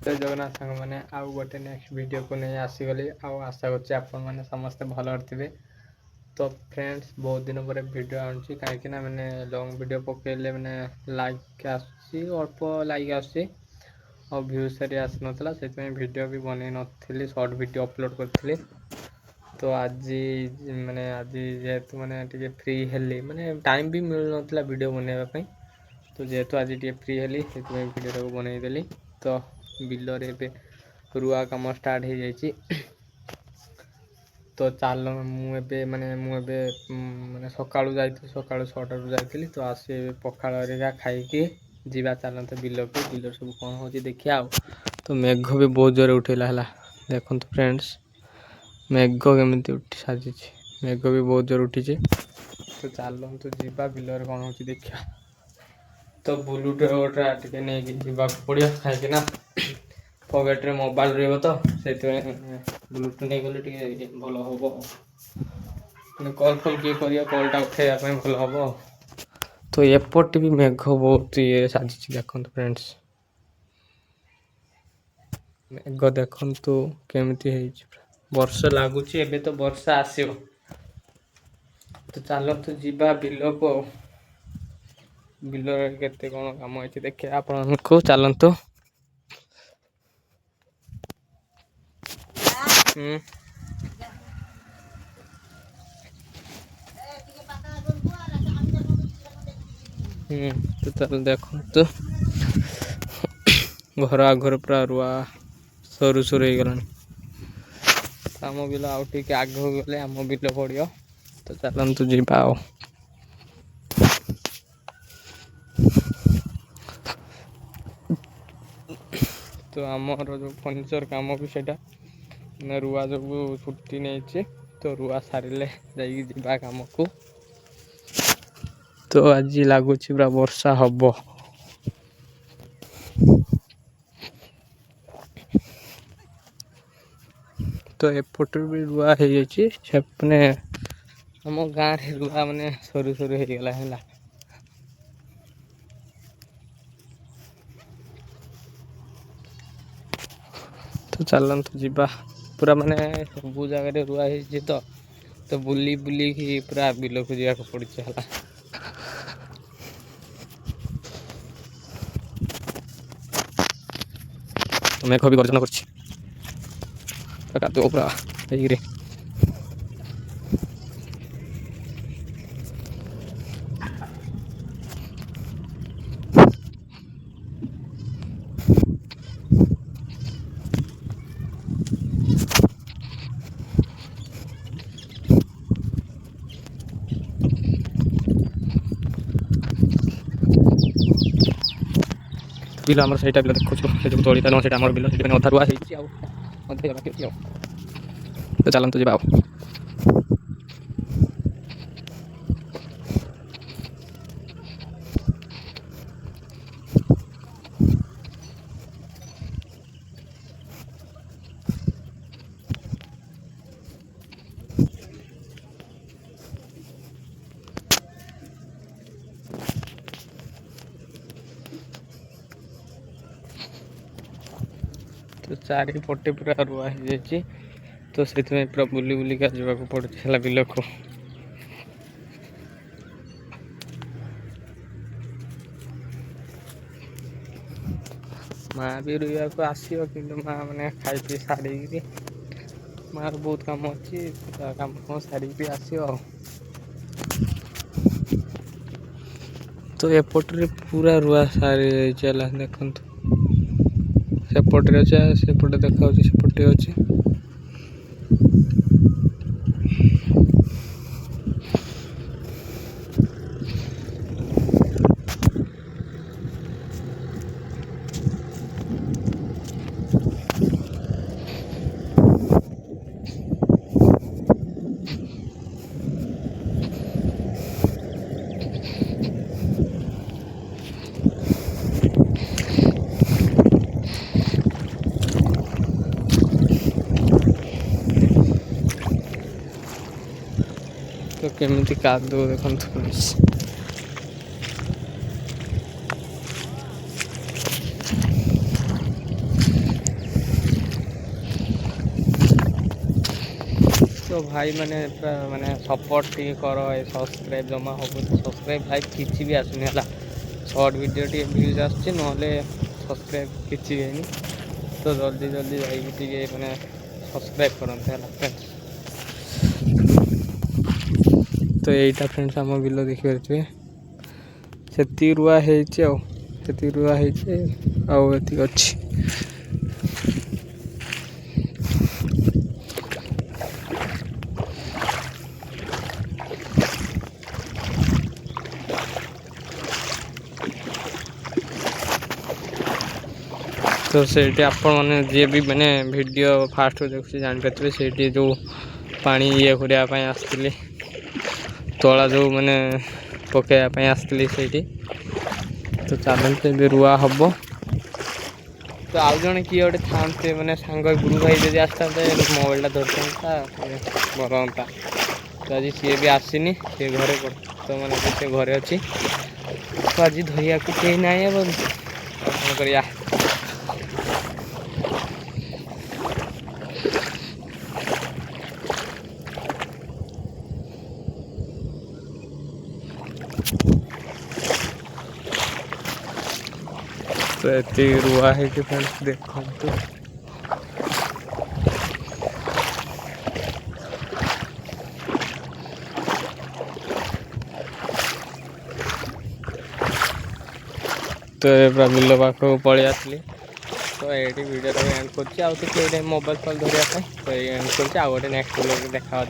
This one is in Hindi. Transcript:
जय जगन्नाथ सांग मैंने आउ गोटे नेक्स्ट वीडियो को नहीं आसीगली आशा करछि आपण मैंने समस्ते भल थे। तो फ्रेंड्स बहुत दिन पर वीडियो आनुची कहीं मैंने लॉन्ग वीडियो पकेले मैंने लाइक अल्प लाइक आसी और भ्यूज सारी आसी नाला से वीडियो भी बन नी शॉर्ट वीडियो अपलोड करी। तो आज मैंने आज जेहेतु मैंने टे फ्री हेली मैंने टाइम भी मिल ना वीडियो बनवाई तो जेहेतु आज टे फ्री हेली से वीडियो को बनईदेली। तो बिलर ए रुआ कम स्टार्ट हो जाइए। तो चल मुझे माने माने सका सका 6 जाइली तो आसी पखाड़ा खाई जीवा चलते बिल को बिल सब कौन हो देखिए। तो मेघ भी बहुत जोर उठेला है देखो तो फ्रेंड्स मेघ केमी उठी साजी मेघ भी बहुत जोर उठी। तो चलतु जीवा बिल कौन हो देखिया। तो ब्लूटूथ गोटा टे नहीं पड़ा कहीं पकेट रे मोबाइल रही तो से ब्लूटूथ नहीं गले भल हम कल फल किए कर कलटा उठाइवाई भल हम। तो एपट भी मेघ बहुत ये साजी देखो फ्रेंड्स मेघ देखु केमती वर्षा लगुच एबे तो वर्षा आसो। तो चलतु जीवा बिल को बिल केते कौन काम है देखिए आपण को चलतु। तो चल देखो तो घर आगर पूरा रुआ सरू सरू हो गला आम बिल आउ टे आग गले आम बिल पड़ो। तो चलतु जीवा तो आमर जो फर्निचर काम भी सेटा रुआ जो छुट्टी नहीं तो रुआ सारे जा काम को। तो आज लगुच पूरा वर्षा हम। तो एपट भी रुआ हो जाने आम गाँव रे रुआ माने सरू सरू हो गला है। तो चलतु जीवा पूरा माने सब जगह रुआ तो बुली बुली पूरा बिल को जावाक पड़े है। मेघ भी गर्जन कर पूरा बिल आम सहीटा बिल देखो जो तलिटा ना आम बिल से अधा रुआ हो। तो चलतु जा तो चारिपटे पूरा रुआ हो जाए। तो से पूरा बुली बुलिका जावाक पड़े बिल को। माँ भी रुआ को आसो कि माँ मैंने खाई पी साड़ी माँ बहुत कम अच्छी कम कम साड़ी भी आसो। तो एपटे पूरा रुआ सारी चला देखु सेपटे अच्छे सेपटे देखा सेपटे अच्छे। तो केमिति कादो देखंतु तो भाई मैंने सपोर्ट टी कर सब्सक्राइब जमा हम सब्सक्राइब भाई किसी भी आसुनी है शॉर्ट वीडियो टी व्यूज आसुच्छी ना सब्सक्राइब किसी भी है तो जल्दी जल्दी जाइए मैंने सब्सक्राइब करते हैं फ्रेंड्स। तो यहीटा फ्रेंड्स आम बिल देखिपे से रुआ होती रुआ होती अच्छी तो से आपण मैंने जी भी मैंने वीडियो फास्ट देखुचे जापारे से जो पानी ये करने आसती तला जो मैंने पकड़ापी आसती से तो चलते रुआ हम तो आउ जड़े किए गोटे था मैंने सांग गुरु भाई जब आसता मोबाइलटा धरता भल हाँ तो आज सी भी आसनी सी घरे तो मैंने सी घरे अच्छी तो आज धरिया कहीं ना कौन कर तो ये रुआ है कि फ्रेंड्स देखो तो ये बिल पाख पलि आसली तो ये वीडियो एंड कर मोबाइल फल धरिया तो ये एंड कर नेक्स्ट वीडियो देखा।